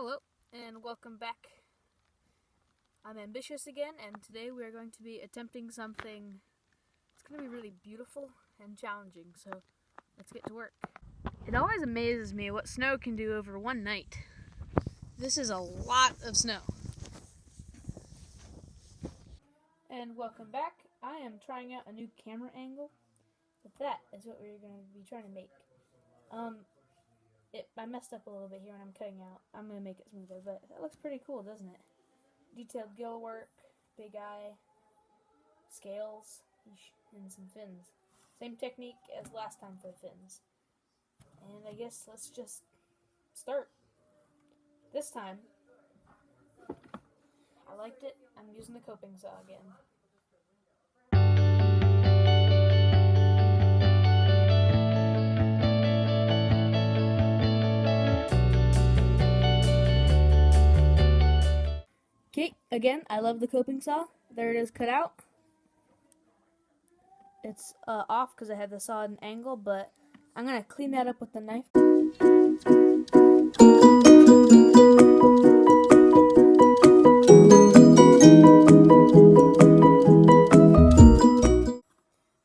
Hello, and welcome back. I'm Ambitious again, and today we are going to be attempting something. It's going to be really beautiful and challenging, so let's get to work. It always amazes me what snow can do over one night. This is a lot of snow. And welcome back. I am trying out a new camera angle, but that is what we're going to be trying to make. I messed up a little bit here when I'm cutting out. I'm going to make it smoother, but that looks pretty cool, doesn't it? Detailed gill work, big eye, scales, and some fins. Same technique as last time for the fins. And I guess let's just start. This time, I liked it. I'm using the coping saw again. Okay, again, I love the coping saw. There it is cut out. It's off because I had the saw at an angle, but I'm going to clean that up with the knife.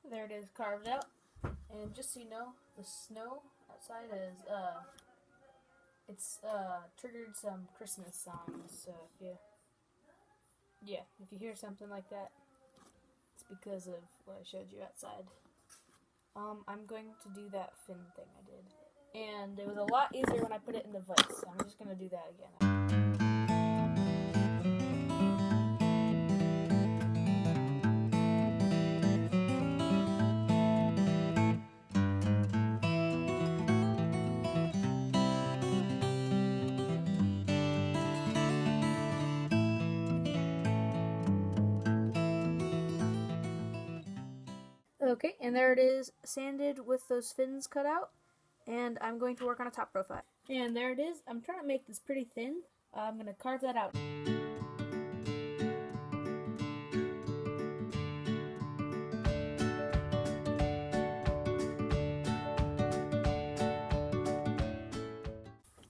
There it is carved out. And just so you know, the snow outside is, it's triggered some Christmas songs, so if you hear something like that, it's because of what I showed you outside. I'm going to do that fin thing I did. And it was a lot easier when I put it in the vise, so I'm just going to do that again. Okay, and there it is, sanded with those fins cut out, and I'm going to work on a top profile. And there it is. I'm trying to make this pretty thin. I'm going to carve that out.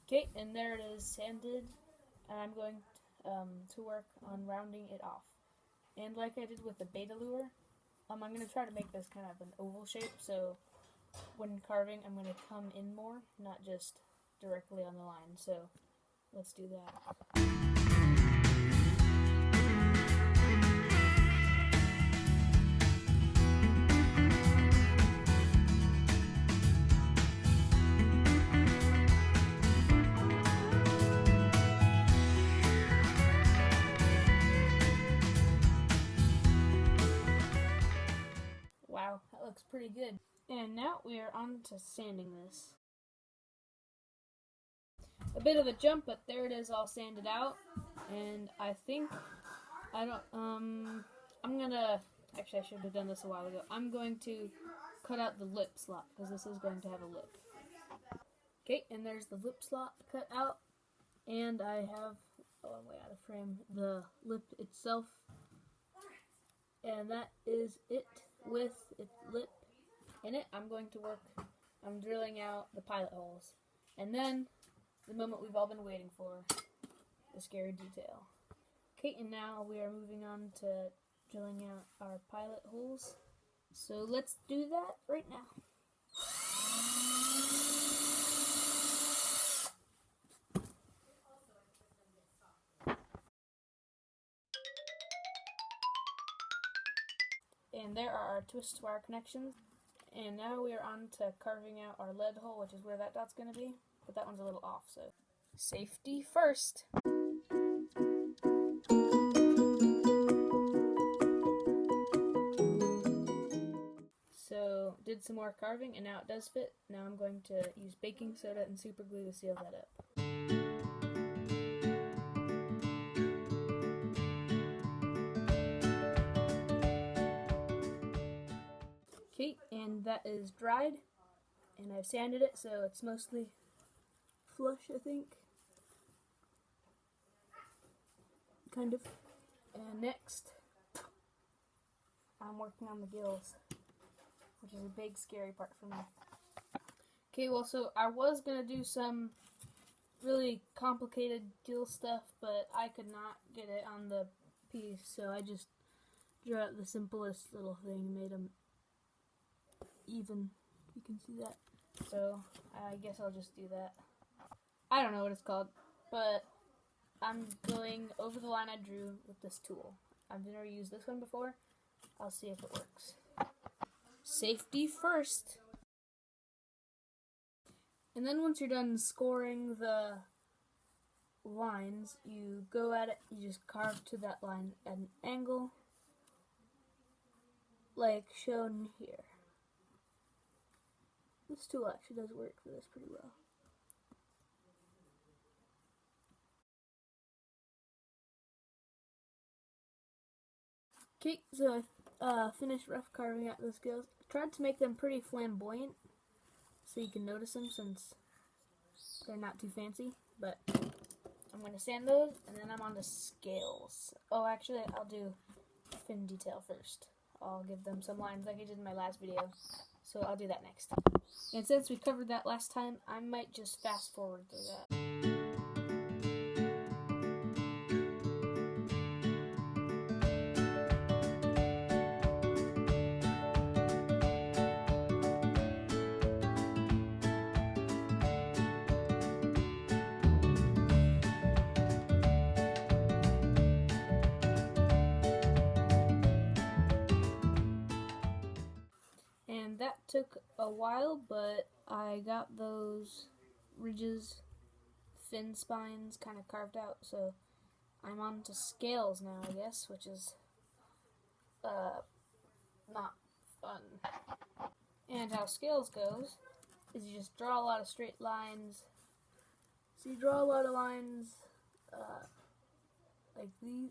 Okay, and there it is, sanded, and I'm going to work on rounding it off. And like I did with the beta lure, I'm going to try to make this kind of an oval shape, so when carving, I'm going to come in more, not just directly on the line. So let's do that. Wow, that looks pretty good. And now we are on to sanding this. A bit of a jump, but there it is all sanded out. And I'm gonna, actually I should have done this a while ago. I'm going to cut out the lip slot, because this is going to have a lip. Okay, and there's the lip slot cut out. And I have, I'm way out of frame, the lip itself. And that is it with its lip in it. I'm drilling out the pilot holes. And then, the moment we've all been waiting for, the scary detail. Okay, and now we are moving on to drilling out our pilot holes. So let's do that right now. And there are our twist wire connections. And now we are on to carving out our lead hole, which is where that dot's going to be. But that one's a little off, so safety first. So did some more carving, and now it does fit. Now I'm going to use baking soda and super glue to seal that up. Okay, and that is dried, and I've sanded it so it's mostly flush, I think. Kind of. And next, I'm working on the gills, which is a big scary part for me. Okay, well, so I was going to do some really complicated gill stuff, but I could not get it on the piece, so I just drew out the simplest little thing, made them even. You can see that. So I guess I'll just do that. I don't know what it's called, but I'm going over the line I drew with this tool. I've never used this one before. I'll see if it works. Safety first. And then once you're done scoring the lines, you go at it, you just carve to that line at an angle, like shown here. This tool actually does work for this pretty well. Okay, so I finished rough carving out the scales. I tried to make them pretty flamboyant so you can notice them since they're not too fancy, but I'm going to sand those and then I'm on the scales. Oh, actually, I'll do fin detail first. I'll give them some lines like I did in my last video, so I'll do that next. And since we covered that last time, I might just fast forward through that. And that took a while, but I got those ridges, fin spines kind of carved out, so I'm on to scales now, I guess, which is not fun. And how scales goes is you just draw a lot of straight lines. So you draw a lot of lines like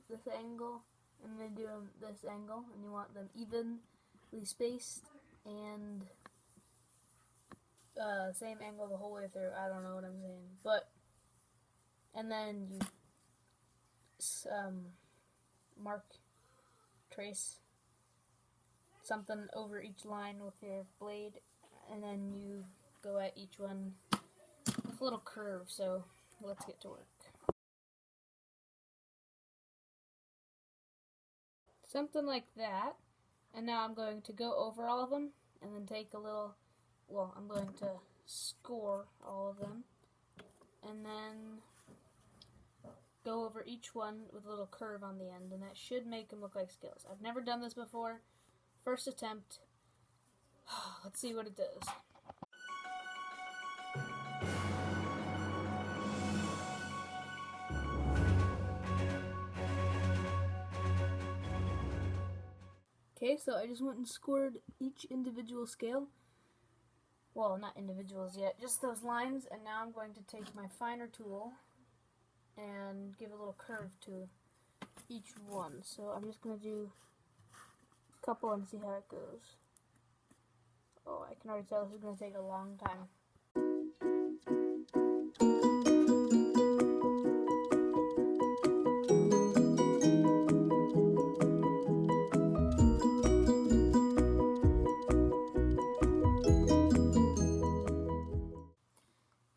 this angle, and then do them this angle, and you want them evenly spaced and same angle the whole way through. I don't know what I'm saying, but and then you trace something over each line with your blade, and then you go at each one with a little curve. So let's get to work. Something like that. And now I'm going to go over all of them and then take a little, well, I'm going to score all of them and then go over each one with a little curve on the end, and that should make them look like scales. I've never done this before. First attempt. Let's see what it does. Okay, so I just went and scored each individual scale. Well, not individuals yet, just those lines, and now I'm going to take my finer tool and give a little curve to each one. So I'm just going to do a couple and see how it goes. Oh, I can already tell this is going to take a long time.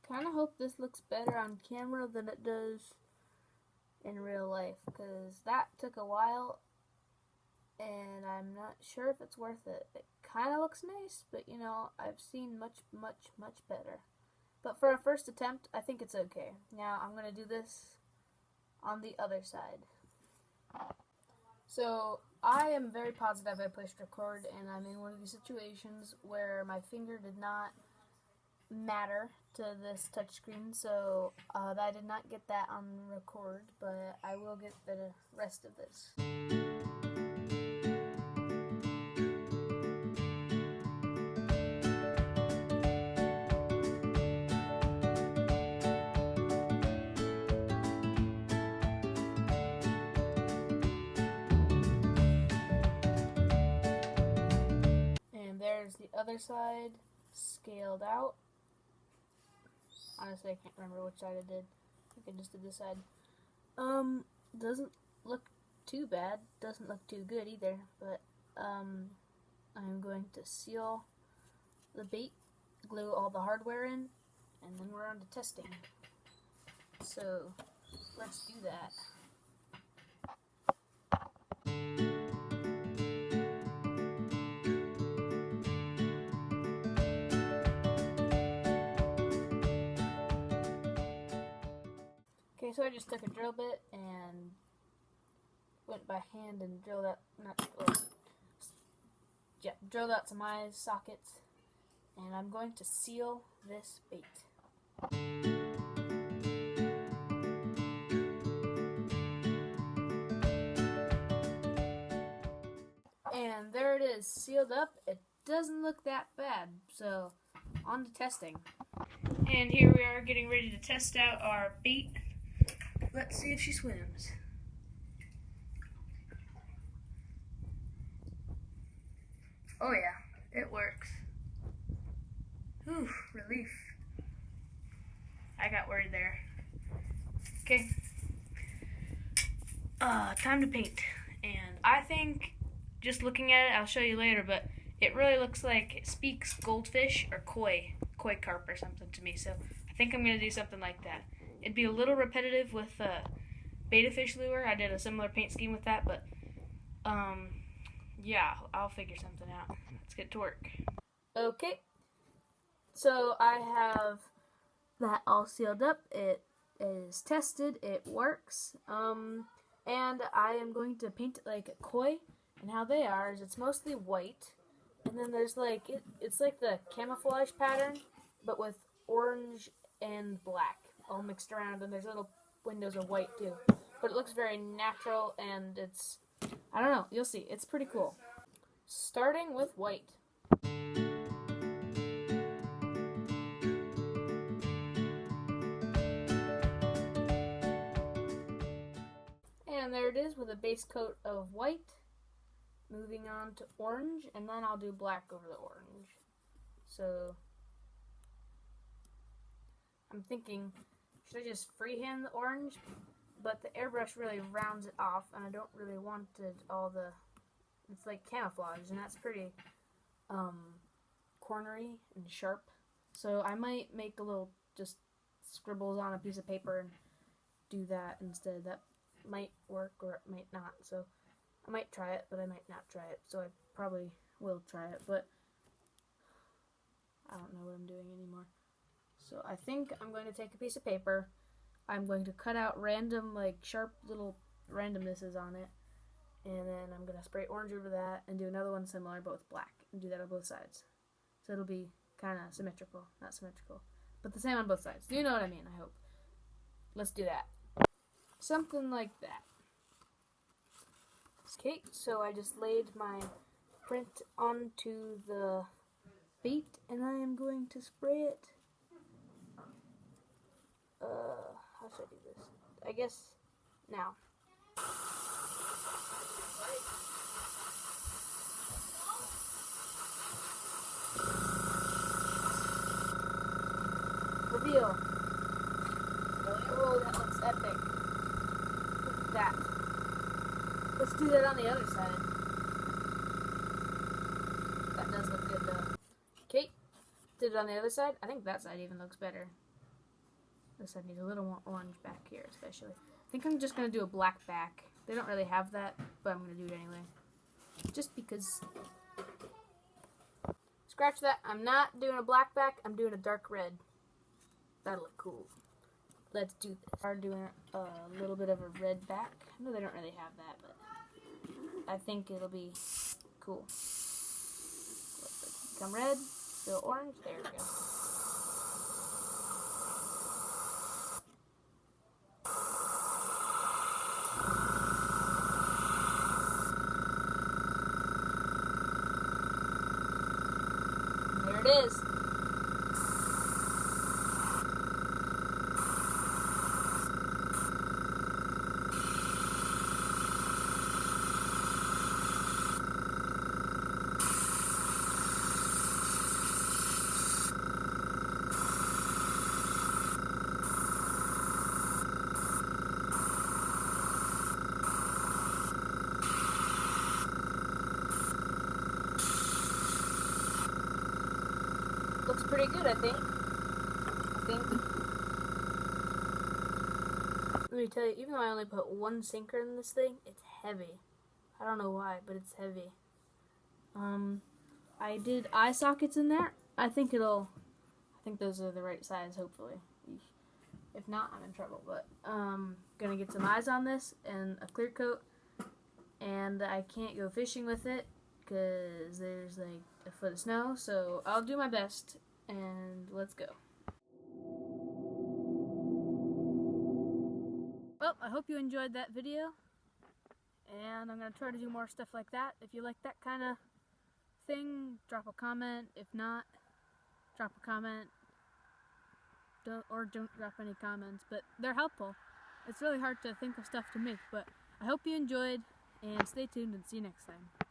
Kinda hope this looks better on camera than it does in real life, because that took a while and I'm not sure if it's worth it. It kinda looks nice, but you know, I've seen much better. But for a first attempt, I think it's okay. Now I'm gonna do this on the other side. So I am very positive I pushed record, and I'm in one of these situations where my finger did not matter to this touchscreen, so I did not get that on record, but I will get the rest of this. And there's the other side, scaled out. Honestly, I can't remember which side I did. I think I just did this side. Doesn't look too bad. Doesn't look too good either. But I'm going to seal the bait, glue all the hardware in, and then we're on to testing. So let's do that. Okay, so I just took a drill bit and went by hand and drilled out, drilled out some eye sockets, and I'm going to seal this bait. And there it is, sealed up. It doesn't look that bad, so on to testing. And here we are getting ready to test out our bait. Let's see if she swims. Oh yeah, it works. Whew, relief. I got worried there. Okay. Time to paint. And I think, just looking at it, I'll show you later, but it really looks like it speaks goldfish or koi carp or something to me. So I think I'm going to do something like that. It'd be a little repetitive with betta fish lure. I did a similar paint scheme with that, but yeah, I'll figure something out. Let's get to work. Okay, so I have that all sealed up. It is tested. It works. And I am going to paint it like a koi. And how they are is it's mostly white, and then there's like it's like the camouflage pattern, but with orange and black all mixed around, and there's little windows of white too. But it looks very natural, and it's, I don't know, you'll see, it's pretty cool. Starting with white. And there it is with a base coat of white. Moving on to orange, and then I'll do black over the orange. So I'm thinking, should I just freehand the orange? But the airbrush really rounds it off, and I don't really want it all the, it's like camouflage, and that's pretty cornery and sharp. So I might make a little just scribbles on a piece of paper and do that instead. That might work or it might not. So I might try it, but I might not try it. So I probably will try it, but I don't know what I'm doing anymore. So I think I'm going to take a piece of paper. I'm going to cut out random, like, sharp little randomnesses on it. And then I'm going to spray orange over that and do another one similar, but with black. And do that on both sides. So it'll be kind of symmetrical. Not symmetrical, but the same on both sides. Do you know what I mean? I hope. Let's do that. Something like that. Okay, so I just laid my print onto the bait, and I am going to spray it. How should I do this? I guess now. Reveal. Oh, that looks epic. Look at that. Let's do that on the other side. That does look good though. Okay, did it on the other side. I think that side even looks better. This side needs a little more orange back here especially. I think I'm just going to do a black back. They don't really have that, but I'm going to do it anyway. Just because. Scratch that. I'm not doing a black back. I'm doing a dark red. That'll look cool. Let's do this. I'm doing a little bit of a red back. I know they don't really have that, but I think it'll be cool. Let's become red, still orange. There we go. And there it is. Looks pretty good, I think. Let me tell you, even though I only put one sinker in this thing, it's heavy. I don't know why, but it's heavy. I did eye sockets in there. I think those are the right size, hopefully. If not, I'm in trouble, but gonna get some eyes on this and a clear coat, and I can't go fishing with it because there's like a foot of snow, so I'll do my best, and let's go. Well, I hope you enjoyed that video, and I'm gonna try to do more stuff like that. If you like that kind of thing, drop a comment. If not, drop a comment. Don't drop any comments, but they're helpful. It's really hard to think of stuff to make, but I hope you enjoyed, and stay tuned and see you next time.